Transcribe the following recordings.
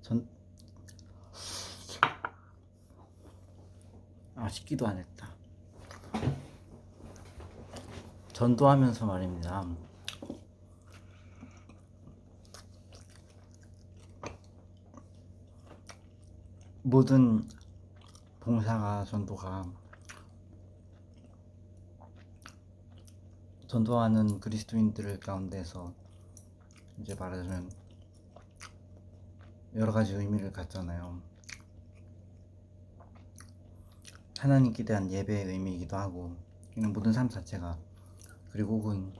전 식기도 안 했다. 전도하면서 말입니다. 모든 봉사가 전도하는 그리스도인들 가운데서 이제 말하자면 여러 가지 의미를 갖잖아요. 하나님께 대한 예배의 의미이기도 하고, 이는 모든 삶 자체가, 그리고 혹은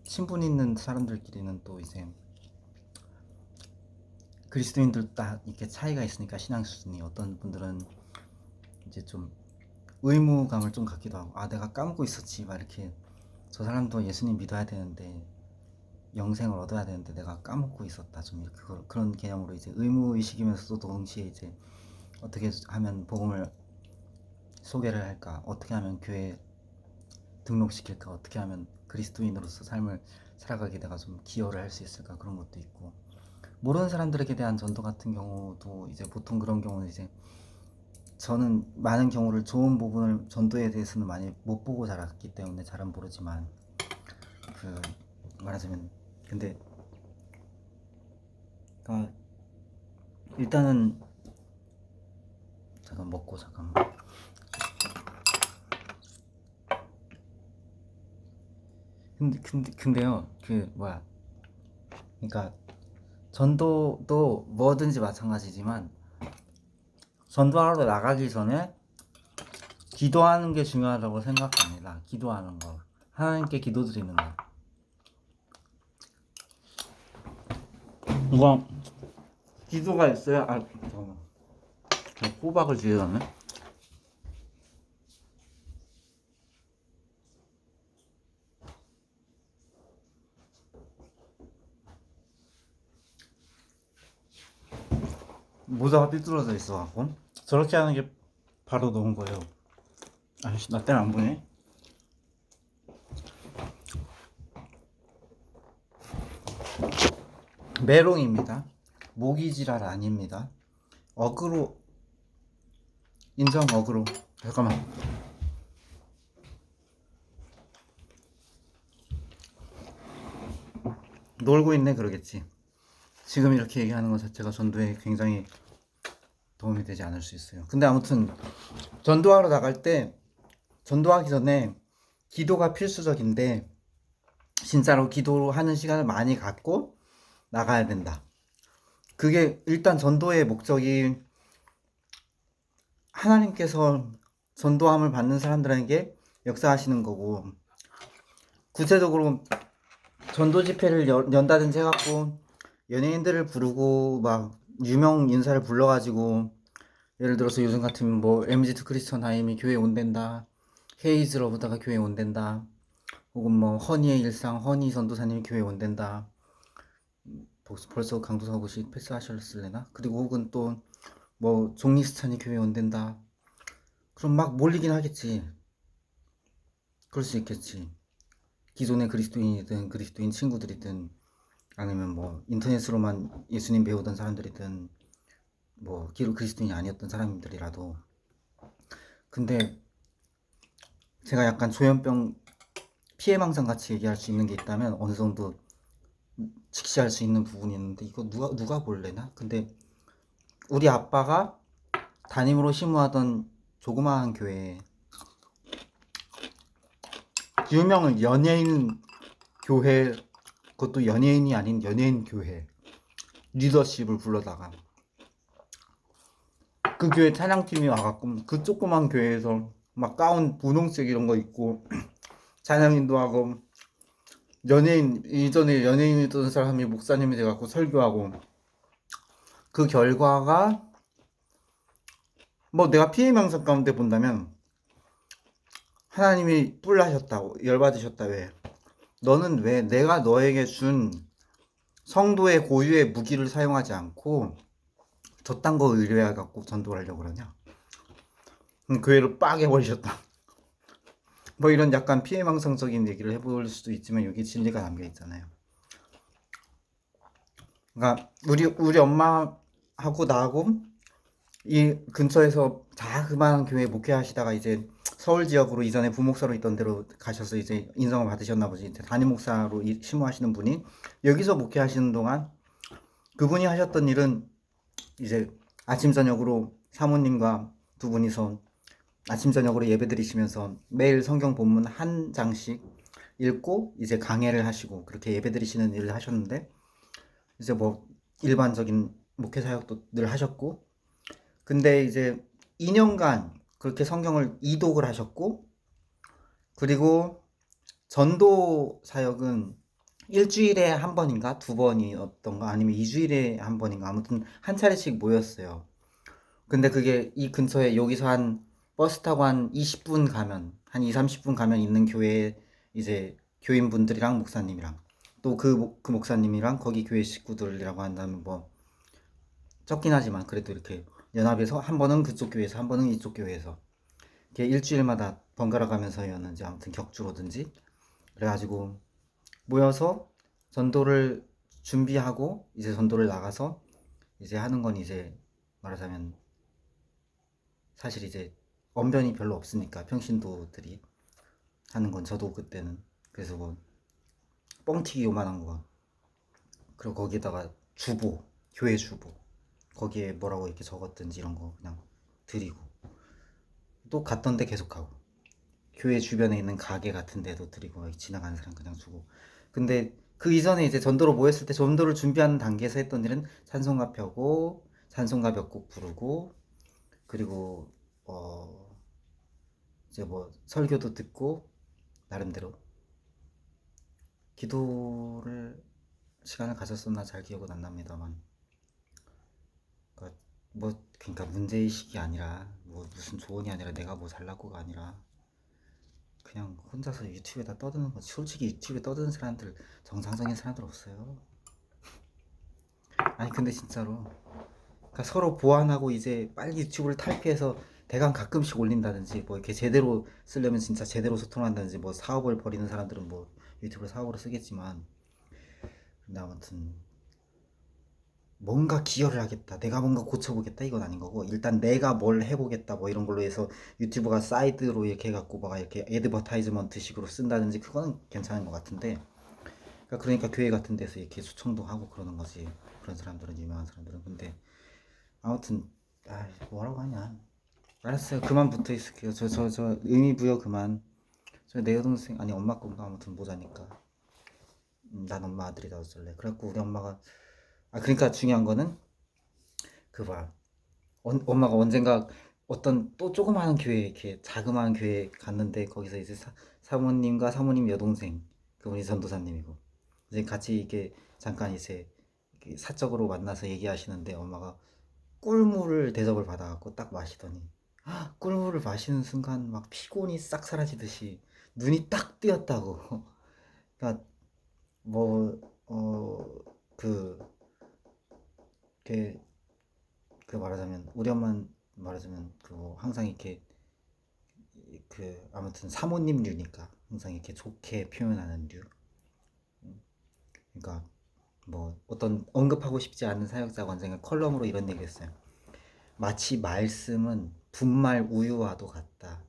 친분 있는 사람들끼리는 또 이제 그리스도인들 딱 이렇게 차이가 있으니까 신앙 수준이, 어떤 분들은 이제 좀 의무감을 좀 갖기도 하고, 내가 까먹고 있었지, 막 이렇게, 저 사람도 예수님 믿어야 되는데, 영생을 얻어야 되는데 내가 까먹고 있었다, 좀 이렇게 그런 개념으로 이제 의무의식이면서도 동시에 이제 어떻게 하면 복음을 소개를 할까, 어떻게 하면 교회에 등록시킬까, 어떻게 하면 그리스도인으로서 삶을 살아가게 내가 좀 기여를 할 수 있을까, 그런 것도 있고, 모르는 사람들에게 대한 전도 같은 경우도 이제 보통 그런 경우는 이제 저는 많은 경우를 좋은 부분을 전도에 대해서는 많이 못 보고 자랐기 때문에 잘은 모르지만, 말하자면, 근데 일단은 잠깐 먹고 잠깐만. 근데요, 그러니까 전도도 뭐든지 마찬가지지만, 전도하러 나가기 전에 기도하는 게 중요하다고 생각합니다. 기도하는 거, 하나님께 기도드리는 거. 이거 기도가 있어야. 잠깐만, 호박을 지어놨네. 모자가 삐뚤어져 있어갖고 저렇게 하는 게 바로 넣은 거예요. 아이씨, 나 때는 안 보네. 메롱입니다. 모기지랄 아닙니다. 어그로 인정. 어그로. 잠깐만. 놀고 있네 그러겠지. 지금 이렇게 얘기하는 것 자체가 전도에 굉장히 도움이 되지 않을 수 있어요. 근데 아무튼 전도하러 나갈 때, 전도하기 전에 기도가 필수적인데, 진짜로 기도하는 시간을 많이 갖고 나가야 된다. 그게 일단 전도의 목적이 하나님께서 전도함을 받는 사람들에게 역사하시는 거고, 구체적으로 전도 집회를 연다든지 해갖고 연예인들을 부르고 막 유명 인사를 불러가지고, 예를 들어서 요즘 같으면 뭐 MZ 크리스천 하임이 교회 온댄다, 헤이즈 러브다가 교회 온댄다, 혹은 뭐 허니의 일상 허니 전도사님이 교회 온댄다. 벌써 강도사고시 패스하셨을래나? 그리고 혹은 또 뭐 종리스찬이 교회 온댄다. 그럼 막 몰리긴 하겠지. 그럴 수 있겠지. 기존의 그리스도인이든 그리스도인 친구들이든, 아니면 뭐 인터넷으로만 예수님 배우던 사람들이든, 뭐 그리스도인이 아니었던 사람들이라도. 근데 제가 약간 조현병 피해망상 같이 얘기할 수 있는 게 있다면 어느 정도 직시할 수 있는 부분이 있는데, 이거 누가 볼래나? 근데 우리 아빠가 담임으로 심무하던 조그마한 교회에 유명한 연예인 교회, 그것도 연예인이 아닌 연예인 교회 리더십을 불러다가 그 교회 찬양팀이 와갖고 그 조그만 교회에서 막 가운 분홍색 이런 거 입고 찬양인도 하고, 연예인, 이전에 연예인이던 사람이 목사님이 돼갖고 설교하고, 그 결과가 뭐 내가 피해망상 가운데 본다면 하나님이 뿔나셨다, 열받으셨다. 왜? 너는 왜 내가 너에게 준 성도의 고유의 무기를 사용하지 않고 저딴 거 의뢰해갖고 전도를 하려고 그러냐? 교회를 빡 해버리셨다. 뭐 이런 약간 피해망상적인 얘기를 해볼 수도 있지만 여기 진리가 담겨 있잖아요. 그러니까 우리 엄마하고 나하고 이 근처에서 자그마한 교회 목회하시다가 이제 서울 지역으로 이전에 부목사로 있던 데로 가셔서 이제 인성을 받으셨나 보지. 이제 담임 목사로 심무하시는 분이 여기서 목회하시는 동안 그분이 하셨던 일은 이제 아침 저녁으로 사모님과 두 분이서 아침 저녁으로 예배 드리시면서 매일 성경 본문 한 장씩 읽고 이제 강해를 하시고 그렇게 예배 드리시는 일을 하셨는데 이제 뭐 일반적인 목회 사역도 늘 하셨고 근데 이제 2년간 그렇게 성경을 이독을 하셨고 그리고 전도 사역은 일주일에 한 번인가 두 번이었던가 아니면 2주일에 한 번인가 아무튼 한 차례씩 모였어요. 근데 그게 이 근처에 여기서 한 버스 타고 한 20분 가면 한 2, 30분 가면 있는 교회에 이제 교인분들이랑 목사님이랑 또 그 목사님이랑 거기 교회 식구들이라고 한다면 뭐 적긴 하지만 그래도 이렇게 연합해서 한 번은 그쪽 교회에서 한 번은 이쪽 교회에서 이렇게 일주일마다 번갈아 가면서였는지 아무튼 격주로든지 그래가지고 모여서 전도를 준비하고 이제 전도를 나가서 이제 하는 건 이제 말하자면 사실 이제 언변이 별로 없으니까 평신도들이 하는 건 저도 그때는 그래서 뭐 뻥튀기 요만한 거 그리고 거기다가 주보 교회 주보 거기에 뭐라고 이렇게 적었든지 이런 거 그냥 드리고 또 갔던 데 계속하고 교회 주변에 있는 가게 같은 데도 드리고 지나가는 사람 그냥 주고 근데 그 이전에 이제 전도로 모였을 때 전도를 준비하는 단계에서 했던 일은 찬송가 펴고 찬송가 몇 곡 부르고 그리고 어 이제 뭐 설교도 듣고 나름대로 기도를 시간을 가졌었나 잘 기억은 안 납니다만 그러니까 뭐 그러니까 문제의식이 아니라 뭐 무슨 조언이 아니라 내가 뭐 잘나고가 아니라 그냥 혼자서 유튜브에다 떠드는 거지. 솔직히 유튜브에 떠드는 사람들 정상적인 사람들 없어요. 아니 근데 진짜로 그러니까 서로 보완하고 이제 빨리 유튜브를 탈피해서 대강 가끔씩 올린다든지 뭐 이렇게 제대로 쓰려면 진짜 제대로 소통한다든지 뭐 사업을 벌이는 사람들은 뭐 유튜브를 사업으로 쓰겠지만 근데 아무튼 뭔가 기여를 하겠다 내가 뭔가 고쳐보겠다 이건 아닌 거고 일단 내가 뭘 해보겠다 뭐 이런 걸로 해서 유튜브가 사이드로 이렇게 해갖고 막 이렇게 애드버타이즈먼트 식으로 쓴다든지 그거는 괜찮은 것 같은데 그러니까 교회 같은 데서 이렇게 수청도 하고 그러는 거지 그런 사람들은 유명한 사람들은 근데 아무튼 아 뭐라고 하냐 알았어요 그만 붙어 있을게요 저 의미 부여 그만 저 내 여동생 아니 엄마 건가 아무튼 모자니까 난 엄마 아들이라고 쓸래 그래갖고 우리 엄마가 아 그러니까 중요한 거는 그 봐 엄마가 언젠가 어떤 또 조그마한 교회 이렇게 자그마한 교회 갔는데 거기서 이제 사모님과 사모님 여동생 그분이 전도사님이고 이제 같이 이렇게 잠깐 이제 이렇게 사적으로 만나서 얘기하시는데 엄마가 꿀물을 대접을 받아갖고 딱 마시더니 꿀물을 마시는 순간 막 피곤이 싹 사라지듯이 눈이 딱 뜨였다고. 그러니까 뭐 그, 그 말하자면 우리 엄마는 말하자면 그뭐 항상 이렇게 그 아무튼 사모님류니까 항상 이렇게 좋게 표현하는 류. 그러니까 뭐 어떤 언급하고 싶지 않은 사역자가 언젠가 컬럼으로 이런 얘기를 했어요. 마치 말씀은 분말 우유와도 같다.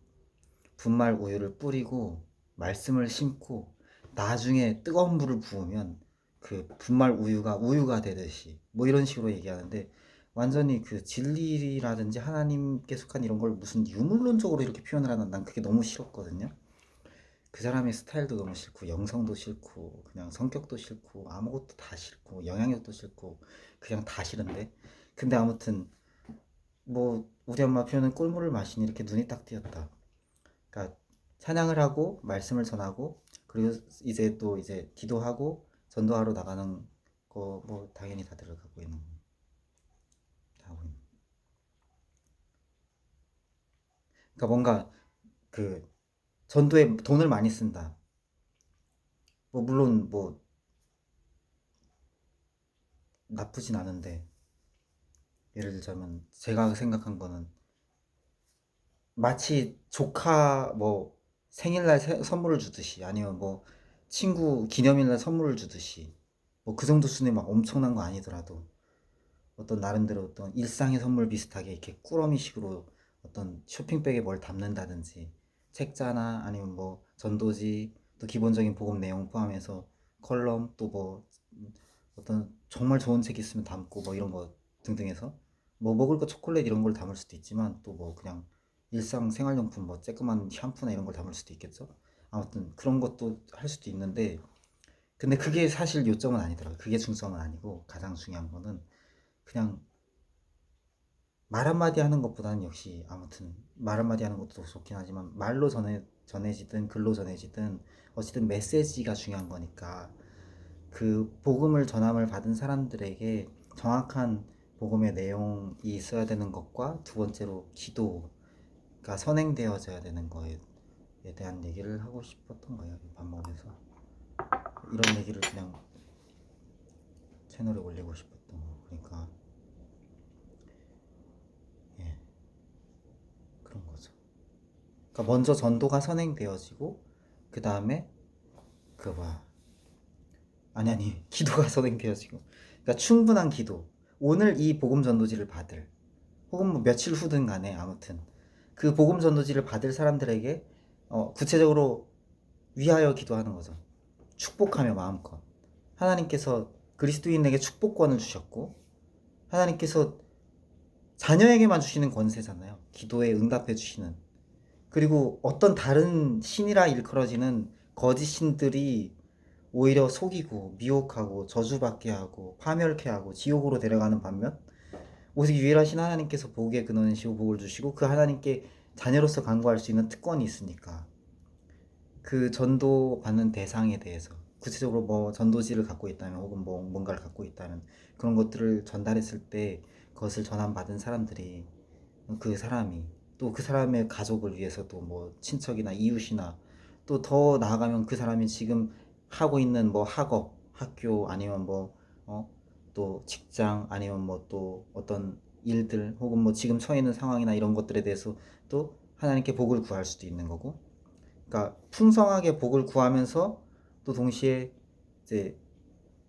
분말 우유를 뿌리고 말씀을 심고 나중에 뜨거운 물을 부으면 그 분말 우유가 되듯이 뭐 이런 식으로 얘기하는데 완전히 그 진리라든지 하나님께 속한 이런 걸 무슨 유물론적으로 이렇게 표현을 하는 난 그게 너무 싫었거든요. 그 사람의 스타일도 너무 싫고 영성도 싫고 그냥 성격도 싫고 아무것도 다 싫고 영향력도 싫고 그냥 다 싫은데 근데 아무튼 뭐 우리 엄마 표현은 꿀물을 마시니 이렇게 눈이 딱 띄었다. 그러니까 찬양을 하고 말씀을 전하고 그리고 이제 또 이제 기도하고 전도하러 나가는 거 뭐 당연히 다 들어가고 있는 다 하고 있는. 그러니까 뭔가 그 전도에 돈을 많이 쓴다. 뭐 물론 뭐 나쁘진 않은데 예를 들자면 제가 생각한 거는 마치 조카 뭐 생일날 선물을 주듯이 아니면 뭐 친구 기념일날 선물을 주듯이 뭐 그 정도 수준의 막 엄청난 거 아니더라도 어떤 나름대로 어떤 일상의 선물 비슷하게 이렇게 꾸러미식으로 어떤 쇼핑백에 뭘 담는다든지 책자나 아니면 뭐 전도지 또 기본적인 복음 내용 포함해서 컬럼 또 뭐 어떤 정말 좋은 책 있으면 담고 뭐 이런 거 등등해서 뭐 먹을 거 초콜릿 이런 걸 담을 수도 있지만 또 뭐 그냥 일상 생활용품 뭐 쬐끄만 샴푸나 이런 걸 담을 수도 있겠죠. 아무튼 그런 것도 할 수도 있는데 근데 그게 사실 요점은 아니더라고요. 그게 중점은 아니고 가장 중요한 거는 그냥 말 한마디 하는 것보다는 역시 아무튼 말 한마디 하는 것도 좋긴 하지만 말로 전해지든 글로 전해지든 어쨌든 메시지가 중요한 거니까 그 복음을 전함을 받은 사람들에게 정확한 복음의 내용이 있어야 되는 것과 두 번째로 기도가 선행되어져야 되는 거에 대한 얘기를 하고 싶었던 거예요. 밥 먹으면서 이런 얘기를 그냥 채널에 올리고 싶었던 거. 그러니까 예, 그런 거죠. 그러니까 먼저 전도가 선행되어지고 그 다음에 그 뭐야 아니 기도가 선행되어지고 그러니까 충분한 기도 오늘 이 복음 전도지를 받을 혹은 뭐 며칠 후든 간에 아무튼 그 복음 전도지를 받을 사람들에게 구체적으로 위하여 기도하는 거죠. 축복하며 마음껏 하나님께서 그리스도인에게 축복권을 주셨고 하나님께서 자녀에게만 주시는 권세잖아요. 기도에 응답해 주시는 그리고 어떤 다른 신이라 일컬어지는 거짓 신들이 오히려 속이고 미혹하고 저주받게 하고 파멸케 하고 지옥으로 데려가는 반면 오직 유일하신 하나님께서 복의 근원이시고 복을 주시고 그 하나님께 자녀로서 간구할 수 있는 특권이 있으니까 그 전도 받는 대상에 대해서 구체적으로 뭐 전도지를 갖고 있다면 혹은 뭐 뭔가를 갖고 있다면 그런 것들을 전달했을 때 그것을 전함받은 사람들이 그 사람이 또 그 사람의 가족을 위해서 또 뭐 친척이나 이웃이나 또 더 나아가면 그 사람이 지금 하고 있는 뭐 학업, 학교 아니면 뭐 또 직장 아니면 뭐 또 어떤 일들 혹은 뭐 지금 처해 있는 상황이나 이런 것들에 대해서 또 하나님께 복을 구할 수도 있는 거고 그러니까 풍성하게 복을 구하면서 또 동시에 이제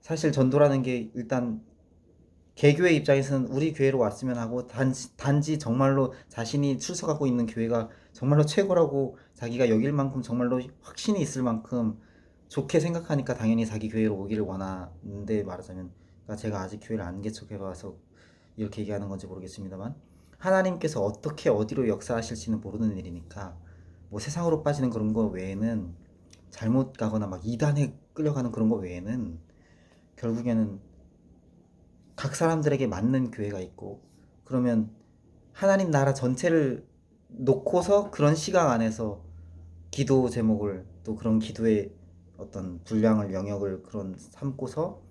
사실 전도라는 게 일단 개교의 입장에서는 우리 교회로 왔으면 하고 단지 정말로 자신이 출석하고 있는 교회가 정말로 최고라고 자기가 여길 만큼 정말로 확신이 있을 만큼 좋게 생각하니까 당연히 자기 교회로 오기를 원하는데 말하자면 그러니까 제가 아직 교회를 안 개척해봐서 이렇게 얘기하는 건지 모르겠습니다만 하나님께서 어떻게 어디로 역사하실지는 모르는 일이니까 뭐 세상으로 빠지는 그런 거 외에는 잘못 가거나 막 이단에 끌려가는 그런 거 외에는 결국에는 각 사람들에게 맞는 교회가 있고 그러면 하나님 나라 전체를 놓고서 그런 시각 안에서 기도 제목을 또 그런 기도의 어떤 분량을 영역을 그런 삼고서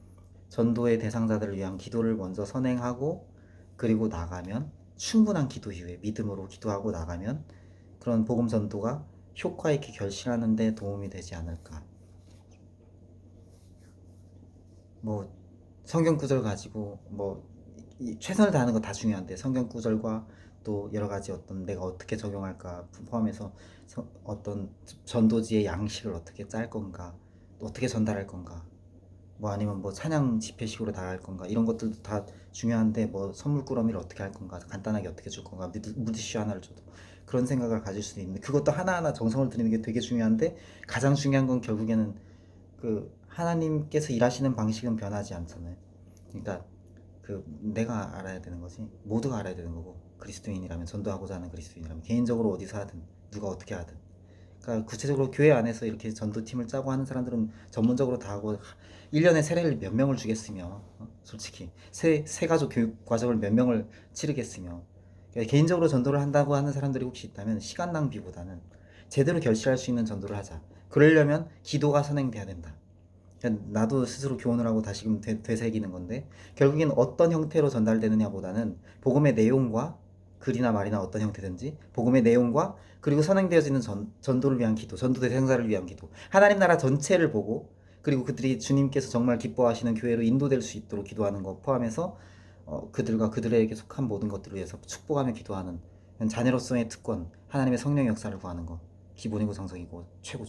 전도의 대상자들을 위한 기도를 먼저 선행하고 그리고 나가면 충분한 기도 이후에 믿음으로 기도하고 나가면 그런 복음 전도가 효과 있게 결실하는 데 도움이 되지 않을까. 뭐 성경 구절 가지고 뭐 최선을 다하는 거 다 중요한데 성경 구절과 또 여러 가지 어떤 내가 어떻게 적용할까 포함해서 어떤 전도지의 양식을 어떻게 짤 건가 또 어떻게 전달할 건가 뭐 아니면 뭐 찬양 집회식으로 다 할 건가 이런 것들도 다 중요한데 뭐 선물 꾸러미를 어떻게 할 건가 간단하게 어떻게 줄 건가 무드슈 하나를 줘도 그런 생각을 가질 수도 있는데 그것도 하나하나 정성을 들이는 게 되게 중요한데 가장 중요한 건 결국에는 그 하나님께서 일하시는 방식은 변하지 않잖아요. 그러니까 그 내가 알아야 되는 거지 모두가 알아야 되는 거고 그리스도인이라면 전도하고자 하는 그리스도인이라면 개인적으로 어디서 하든 누가 어떻게 하든 그러니까 구체적으로 교회 안에서 이렇게 전도팀을 짜고 하는 사람들은 전문적으로 다 하고 1년에 세례를 몇 명을 주겠으며 솔직히 세 가족 교육 과정을 몇 명을 치르겠으며 그러니까 개인적으로 전도를 한다고 하는 사람들이 혹시 있다면 시간 낭비보다는 제대로 결실할 수 있는 전도를 하자. 그러려면 기도가 선행돼야 된다. 나도 스스로 교훈을 하고 다시금 되새기는 건데 결국엔 어떤 형태로 전달되느냐보다는 복음의 내용과 글이나 말이나 어떤 형태든지 복음의 내용과 그리고 선행되어지는 전도를 위한 기도, 전도 대상자를 위한 기도, 하나님 나라 전체를 보고 그리고 그들이 주님께서 정말 기뻐하시는 교회로 인도될 수 있도록 기도하는 것 포함해서 그들과 그들에게 속한 모든 것들을 위해서 축복하며 기도하는 자녀로서의 특권, 하나님의 성령 역사를 구하는 것 기본이고 정석이고 최고죠.